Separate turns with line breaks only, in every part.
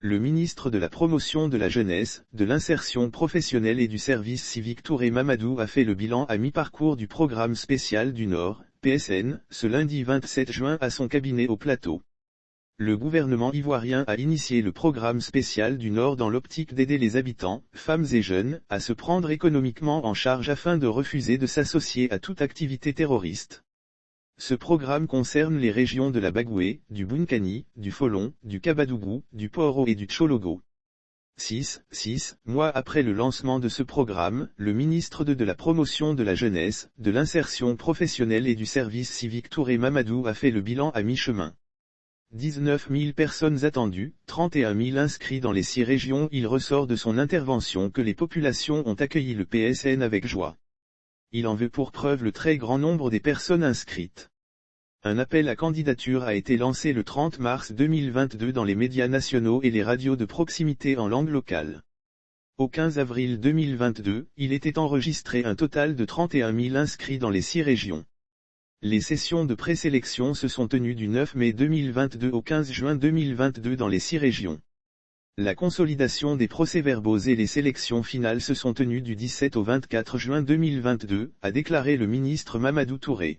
Le ministre de la Promotion de la Jeunesse, de l'Insertion Professionnelle et du Service Civique Touré Mamadou a fait le bilan à mi-parcours du Programme Spécial du Nord, PSN, ce lundi 27 juin à son cabinet au Plateau. Le gouvernement ivoirien a initié le Programme Spécial du Nord dans l'optique d'aider les habitants, femmes et jeunes, à se prendre économiquement en charge afin de refuser de s'associer à toute activité terroriste. Ce programme concerne les régions de la Bagoué, du Bunkani, du Folon, du Kabadougou, du Poro et du Tchologo. 6 mois après le lancement de ce programme, le ministre de la Promotion de la Jeunesse, de l'Insertion Professionnelle et du Service Civique Touré Mamadou a fait le bilan à mi-chemin. 19 000 personnes attendues, 31 000 inscrits dans les 6 régions. Il ressort de son intervention que les populations ont accueilli le PSN avec joie. Il en veut pour preuve le très grand nombre des personnes inscrites. Un appel à candidature a été lancé le 30 mars 2022 dans les médias nationaux et les radios de proximité en langue locale. Au 15 avril 2022, il était enregistré un total de 31 000 inscrits dans les 6 régions. Les sessions de présélection se sont tenues du 9 mai 2022 au 15 juin 2022 dans les 6 régions. La consolidation des procès-verbaux et les sélections finales se sont tenues du 17 au 24 juin 2022, a déclaré le ministre Mamadou Touré.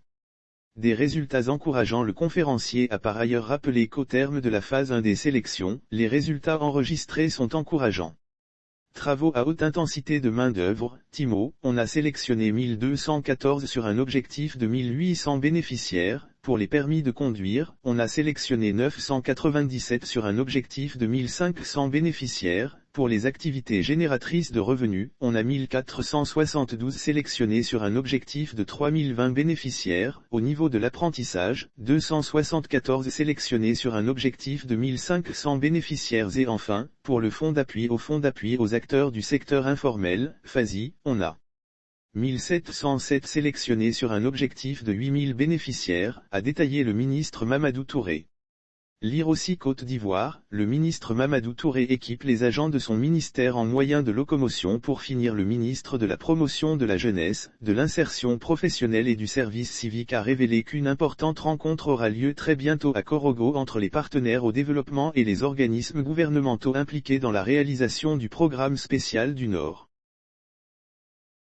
Des résultats encourageants. Le conférencier a par ailleurs rappelé qu'au terme de la phase 1 des sélections, les résultats enregistrés sont encourageants. Travaux à haute intensité de main-d'œuvre, TIMO, on a sélectionné 1214 sur un objectif de 1800 bénéficiaires. Pour les permis de conduire, on a sélectionné 997 sur un objectif de 1500 bénéficiaires. Pour les activités génératrices de revenus, on a 1472 sélectionnés sur un objectif de 3020 bénéficiaires. Au niveau de l'apprentissage, 274 sélectionnés sur un objectif de 1500 bénéficiaires. Et enfin, pour le fonds d'appui aux acteurs du secteur informel, FASI, on a 1707 sélectionnés sur un objectif de 8000 bénéficiaires, a détaillé le ministre Mamadou Touré. Lire aussi Côte d'Ivoire, le ministre Mamadou Touré équipe les agents de son ministère en moyens de locomotion. Pour finir, le ministre de la Promotion de la Jeunesse, de l'Insertion Professionnelle et du Service Civique a révélé qu'une importante rencontre aura lieu très bientôt à Korogo entre les partenaires au développement et les organismes gouvernementaux impliqués dans la réalisation du Programme Spécial du Nord.